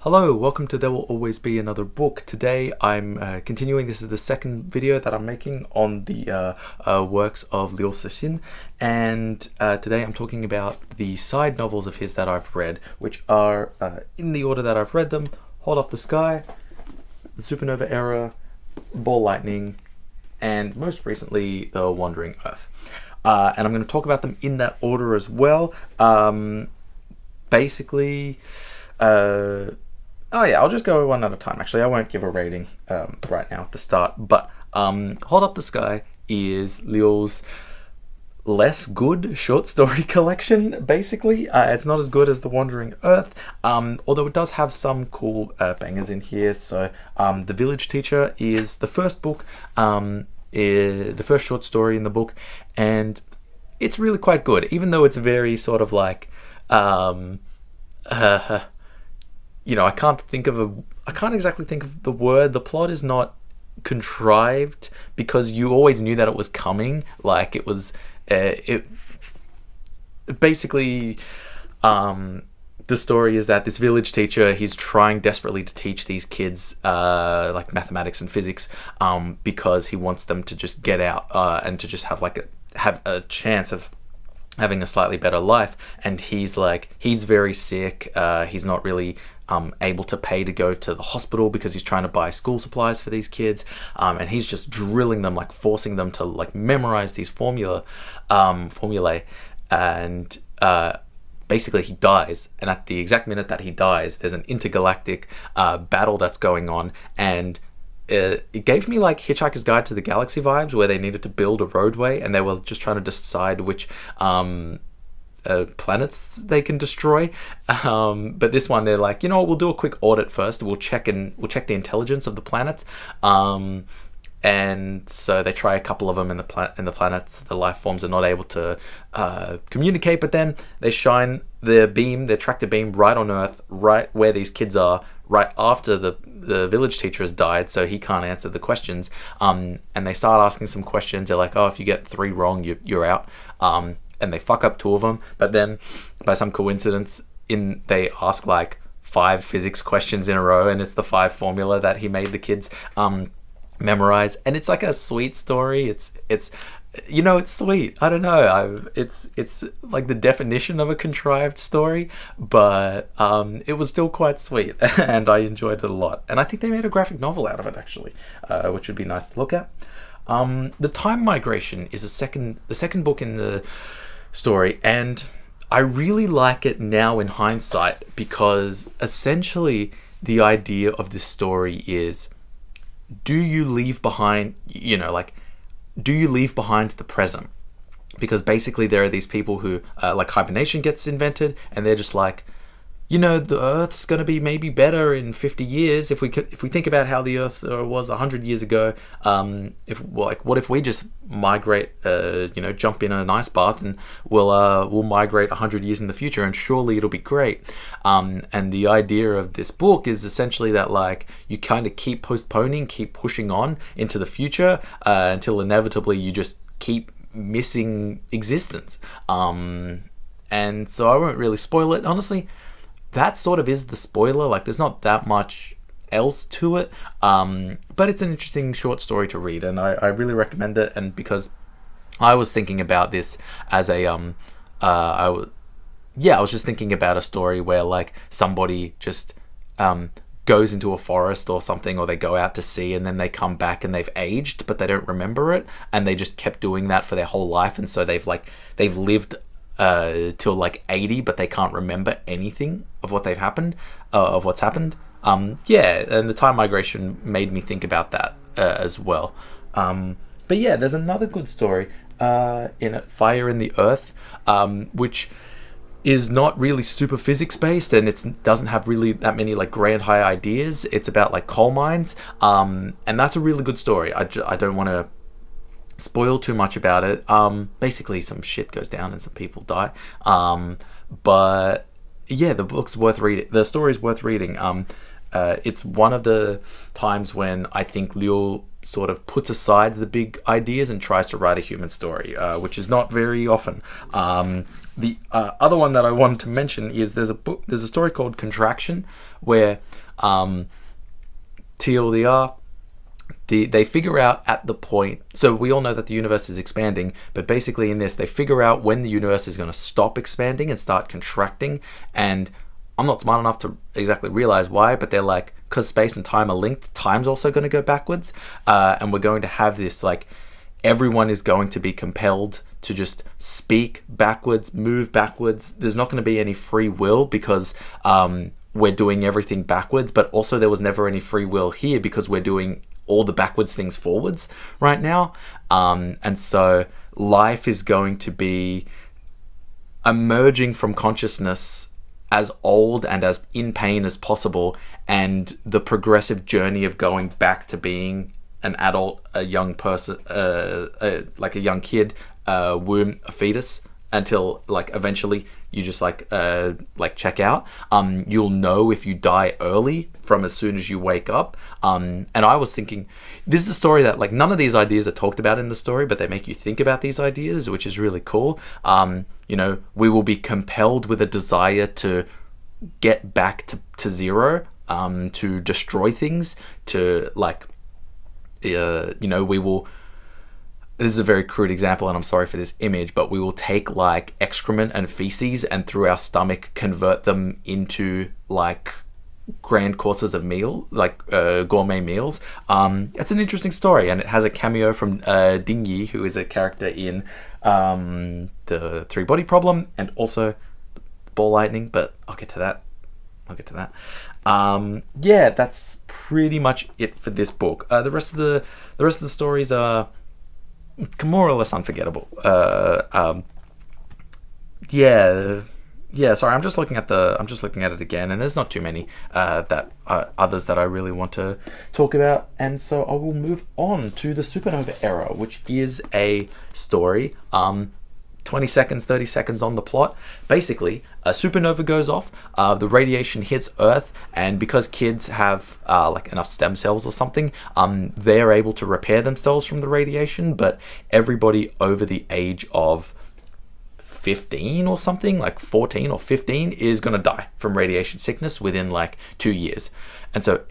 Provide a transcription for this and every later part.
Hello, welcome to There Will Always Be Another Book. Today I'm continuing, this is the second video that I'm making on the works of Liu Cixin, and today I'm talking about the side novels of his that I've read, which are in the order that I've read them: Hold Up the Sky, Supernova Era, Ball Lightning, and most recently The Wandering Earth. And I'm going to talk about them in that order as well. Oh yeah, I'll just go one at a time. Actually, I won't give a rating right now at the start. But Hold Up the Sky is Liu's less good short story collection, basically. It's not as good as The Wandering Earth, although it does have some cool bangers in here. So The Village Teacher is the first book, the first short story in the book, and it's really quite good, even though it's very sort of like... I can't exactly think of the word. The plot is not contrived because you always knew that it was coming. Like it was, basically, the story is that this village teacher, he's trying desperately to teach these kids like mathematics and physics because he wants them to just get out and to just have a chance of having a slightly better life. And he's very sick. He's not really able to pay to go to the hospital because he's trying to buy school supplies for these kids, and he's just drilling them, like forcing them to like memorize these formulae, and basically he dies. And at the exact minute that he dies, there's an intergalactic battle that's going on, and it gave me like Hitchhiker's Guide to the Galaxy vibes, where they needed to build a roadway and they were just trying to decide which planets they can destroy. But this one, they're like, you know what, we'll do a quick audit first. We'll check the intelligence of the planets. And so they try a couple of them in the planets. The life forms are not able to communicate, but then they shine their tractor beam right on Earth, right where these kids are, right after the village teacher has died, so he can't answer the questions. And they start asking some questions. They're like, oh, if you get 3 wrong, you're out. And they fuck up 2 of them. But then, by some coincidence, they ask like 5 physics questions in a row, and it's the 5 formula that he made the kids memorize. And it's like a sweet story. It's sweet. I don't know. It's like the definition of a contrived story, but it was still quite sweet, and I enjoyed it a lot. And I think they made a graphic novel out of it, actually, which would be nice to look at. The Time Migration is the second book in the story, and I really like it now in hindsight, because essentially the idea of this story is, do you leave behind the present? Because basically there are these people who like hibernation gets invented, and they're just like, the Earth's going to be maybe better in 50 years if we think about how the Earth was 100 years ago. What if we just migrate, jump in an ice bath, and we'll migrate 100 years in the future, and surely it'll be great. And the idea of this book is essentially that like you kind of keep postponing, keep pushing on into the future until inevitably you just keep missing existence. And so I won't really spoil it, honestly. That sort of is the spoiler. Like, there's not that much else to it, but it's an interesting short story to read, and I really recommend it. And because I was thinking about this as I was just thinking about a story where like somebody just goes into a forest or something, or they go out to sea and then they come back and they've aged, but they don't remember it, and they just kept doing that for their whole life, and so they've lived till like 80, but they can't remember anything of what's happened. And the Time Migration made me think about that as well. But yeah, there's another good story in it, Fire in the Earth, which is not really super physics based, and it doesn't have really that many like grand high ideas. It's about like coal mines, and that's a really good story. I don't want to spoil too much about it. Basically some shit goes down and some people die, but yeah, the book's worth reading. The story's worth reading. It's one of the times when I think Liu sort of puts aside the big ideas and tries to write a human story, which is not very often. The other one that I wanted to mention is there's a book there's a story called Contraction, where TLDR, they figure out at the point, so we all know that the universe is expanding, but basically in this, they figure out when the universe is going to stop expanding and start contracting, and I'm not smart enough to exactly realize why, but they're like, because space and time are linked, time's also going to go backwards, and we're going to have this, like, everyone is going to be compelled to just speak backwards, move backwards. There's not going to be any free will because we're doing everything backwards, but also there was never any free will here because we're doing all the backwards things forwards right now. And so life is going to be emerging from consciousness as old and as in pain as possible, and the progressive journey of going back to being an adult, a young person, like a young kid, womb, a fetus, until like eventually you just like check out. You'll know if you die early from as soon as you wake up. And I was thinking, this is a story that like none of these ideas are talked about in the story, but they make you think about these ideas, which is really cool. You know, we will be compelled with a desire to get back to zero, to destroy things, to like, you know, we will, this is a very crude example and I'm sorry for this image, but we will take like excrement and feces and through our stomach convert them into like grand courses of meal, like gourmet meals. It's an interesting story, and it has a cameo from Ding Yi, who is a character in the Three Body Problem and also Ball Lightning, but I'll get to that. Yeah, that's pretty much it for this book. The rest of the stories are more or less unforgettable. Yeah. Sorry, I'm just looking at it again, and there's not too many others that I really want to talk about, and so I will move on to the Supernova Era, which is a story. 20 seconds, 30 seconds on the plot. Basically, a supernova goes off, the radiation hits Earth, and because kids have like enough stem cells or something, they're able to repair themselves from the radiation, but everybody over the age of 15 or something, like 14 or 15, is going to die from radiation sickness within like 2 years. And so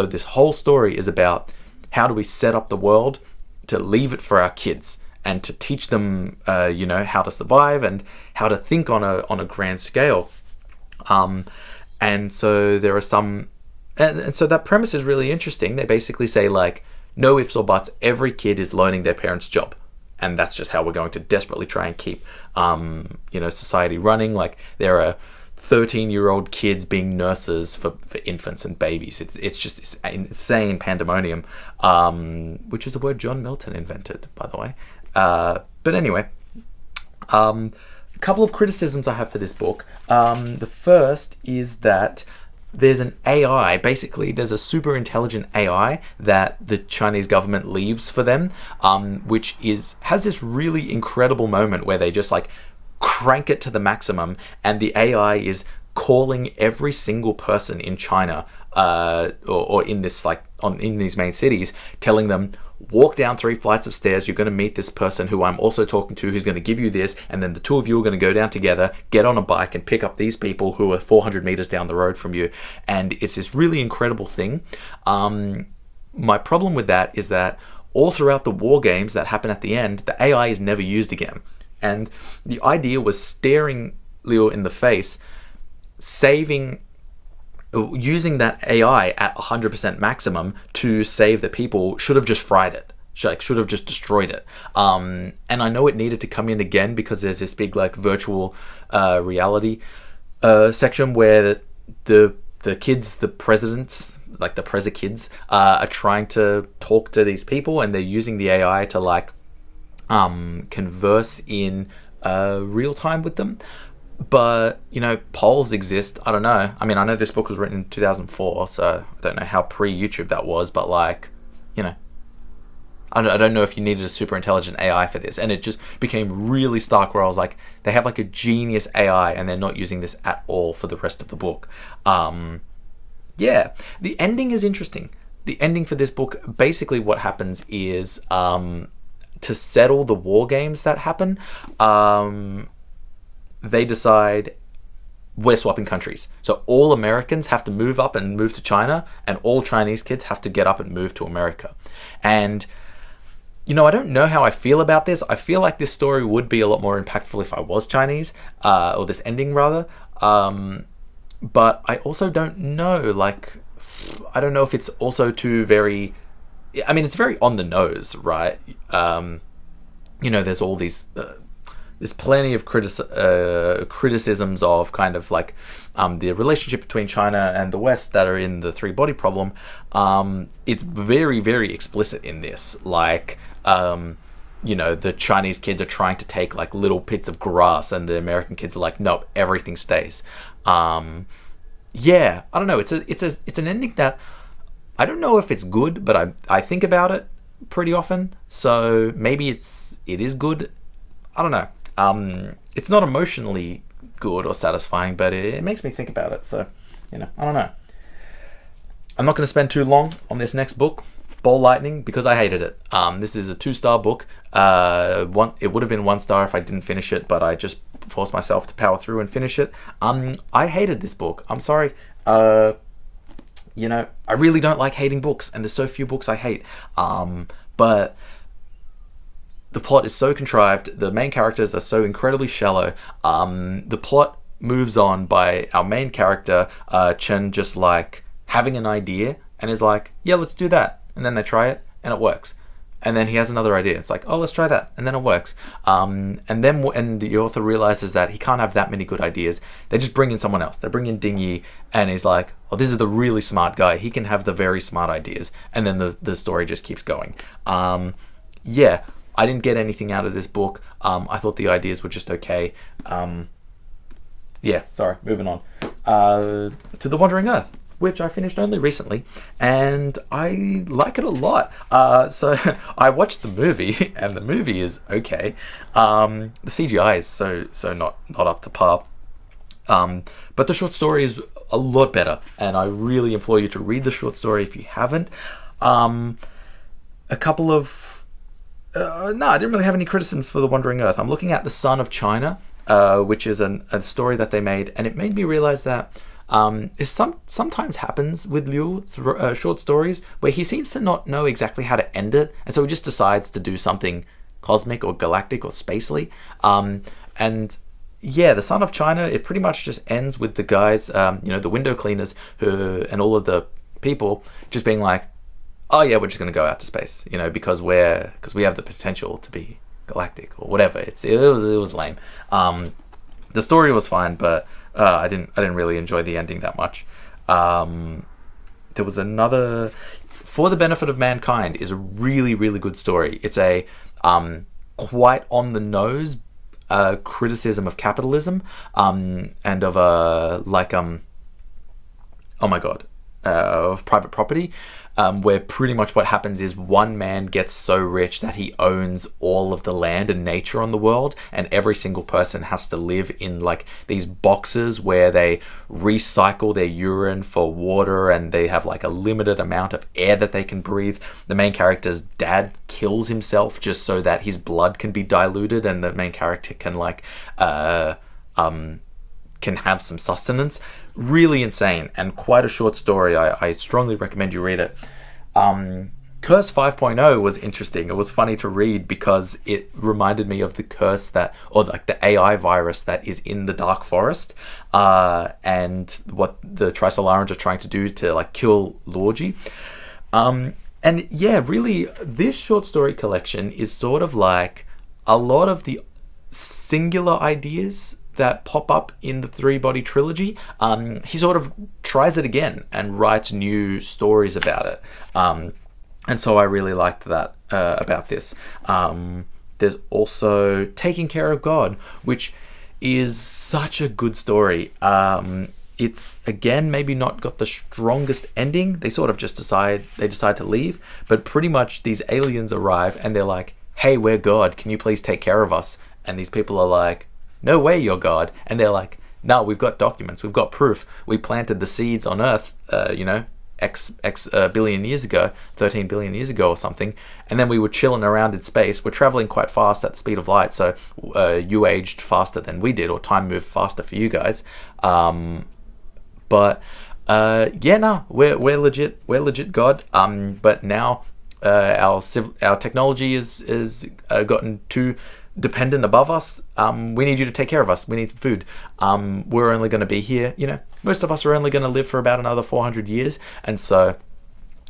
this whole story is about how do we set up the world to leave it for our kids, and to teach them, you know, how to survive and how to think on a grand scale. And so there are some, and so that premise is really interesting. They basically say like, no ifs or buts, every kid is learning their parents' job. And that's just how we're going to desperately try and keep, you know, society running. Like there are 13-year-old kids being nurses for infants and babies. It's just this insane pandemonium, which is a word John Milton invented, by the way. But anyway, a couple of criticisms I have for this book. The first is that there's an AI, basically there's a super intelligent AI that the Chinese government leaves for them, which has this really incredible moment where they just like crank it to the maximum, and the AI is calling every single person in China, or in this like in these main cities, telling them, walk down 3 flights of stairs, you're going to meet this person who I'm also talking to, who's going to give you this, and then the two of you are going to go down together, get on a bike and pick up these people who are 400 meters down the road from you. And it's this really incredible thing. My problem with that is that all throughout the war games that happen at the end, the AI is never used again. And the idea was staring Liu in the face, using that AI at 100% maximum to save the people, should have just fried it. Should have just destroyed it. And I know it needed to come in again because there's this big like virtual reality section where the kids, the presidents, like the Preza kids, are trying to talk to these people, and they're using the AI to like converse in real time with them. But, you know, polls exist. I don't know. I mean, I know this book was written in 2004, so I don't know how pre-YouTube that was, but like, you know, I don't know if you needed a super intelligent AI for this. And it just became really stark where I was like, they have like a genius AI and they're not using this at all for the rest of the book. Yeah, the ending is interesting. The ending for this book, basically what happens is to settle the war games that happen, they decide we're swapping countries. So all Americans have to move up and move to China, and all Chinese kids have to get up and move to America. And, I don't know how I feel about this. I feel like this story would be a lot more impactful if I was Chinese, or this ending rather. But I also don't know, I don't know if it's also it's very on the nose, right? There's all these... there's plenty of criticisms of kind of the relationship between China and the West that are in the three body problem. It's very, very explicit in this. The Chinese kids are trying to take little bits of grass, and the American kids are like, nope, everything stays. I don't know. It's an ending that I don't know if it's good, but I think about it pretty often. So maybe it is good. I don't know. It's not emotionally good or satisfying, but it makes me think about it. So, I don't know. I'm not going to spend too long on this next book, Ball Lightning, because I hated it. This is a 2-star book. It would have been 1 star if I didn't finish it, but I just forced myself to power through and finish it. I hated this book. I'm sorry. I really don't like hating books, and there's so few books I hate. But the plot is so contrived. The main characters are so incredibly shallow. The plot moves on by our main character, Chen, just having an idea and is like, yeah, let's do that. And then they try it and it works. And then he has another idea. It's like, oh, let's try that. And then it works. And the author realizes that he can't have that many good ideas. They just bring in someone else. They bring in Ding Yi, and he's like, oh, this is the really smart guy. He can have the very smart ideas. And then the story just keeps going. I didn't get anything out of this book. I thought the ideas were just okay. Moving on. To The Wandering Earth, which I finished only recently, and I like it a lot. So I watched the movie, and the movie is okay. The CGI is so not up to par. But the short story is a lot better, and I really implore you to read the short story if you haven't. I didn't really have any criticisms for The Wandering Earth. I'm looking at The Son of China, which is a story that they made, and it made me realize that sometimes happens with Liu's short stories, where he seems to not know exactly how to end it, and so he just decides to do something cosmic or galactic or spacely. The Son of China, it pretty much just ends with the guys, the window cleaners and all of the people just being like, oh yeah, we're just going to go out to space, because we have the potential to be galactic or whatever. It was lame. The story was fine, but I didn't really enjoy the ending that much. There was another, For the Benefit of Mankind is a really, really good story. It's a quite on the nose criticism of capitalism, and of of private property, where pretty much what happens is one man gets so rich that he owns all of the land and nature on the world, and every single person has to live in these boxes where they recycle their urine for water, and they have a limited amount of air that they can breathe. The main character's dad kills himself just so that his blood can be diluted, and the main character can have some sustenance. Really insane, and quite a short story. I strongly recommend you read it. Curse 5.0 was interesting. It was funny to read because it reminded me of the curse the AI virus that is in the Dark Forest, and what the Trisolarans are trying to do to kill Lorgy. Really, this short story collection is sort of a lot of the singular ideas that pop up in the three-body trilogy. He sort of tries it again and writes new stories about it. And so I really liked that about this. There's also Taking Care of God, which is such a good story. It's, again, maybe not got the strongest ending. They sort of just decide to leave, but pretty much these aliens arrive and they're like, hey, we're God, can you please take care of us? And these people are like, no way, you're God. And they're like, no, we've got documents, we've got proof, we planted the seeds on Earth, X billion years ago, 13 billion years ago or something, and then we were chilling around in space. We're traveling quite fast at the speed of light, so you aged faster than we did, or time moved faster for you guys. But yeah, no, we're legit God. But now our technology is gotten too dependent above us. We need you to take care of us. We need some food. We're only going to be here, most of us are only going to live for about another 400 years, and so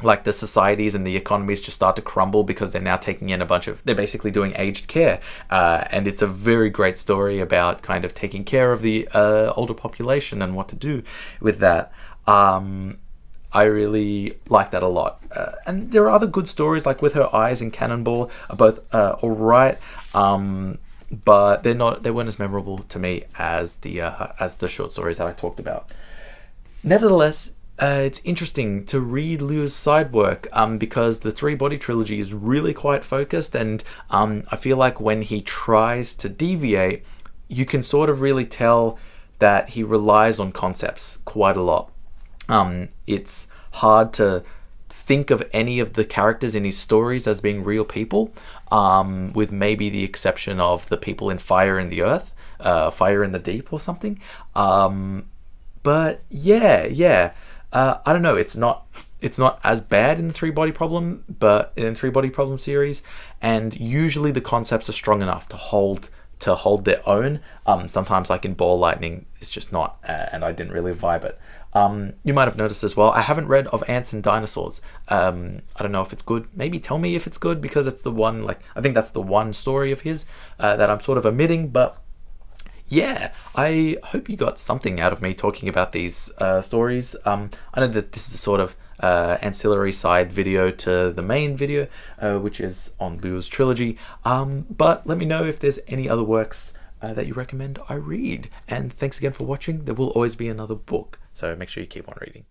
like the societies and the economies just start to crumble because they're now taking in they're basically doing aged care, and it's a very great story about kind of taking care of the older population and what to do with that. I really like that a lot. And there are other good stories, like With Her Eyes and Cannonball are both alright, but they weren't as memorable to me as the short stories that I talked about. Nevertheless, it's interesting to read Liu's side work, because the Three Body Trilogy is really quite focused, and I feel like when he tries to deviate, you can sort of really tell that he relies on concepts quite a lot. It's hard to think of any of the characters in his stories as being real people, with maybe the exception of the people in Fire in the Earth, Fire in the Deep or something. But yeah. I don't know. It's not as bad in the Three Body Problem series, and usually the concepts are strong enough to hold their own. Sometimes, like in Ball Lightning, it's just not, and I didn't really vibe it. You might have noticed as well, I haven't read Of Ants and Dinosaurs. I don't know if it's good. Maybe tell me if it's good, because it's the one, I think that's the one story of his that I'm sort of omitting. But yeah, I hope you got something out of me talking about these stories. I know that this is a sort of ancillary side video to the main video, which is on Liu's trilogy. But let me know if there's any other works that you recommend I read. And thanks again for watching. There will always be another book, so make sure you keep on reading.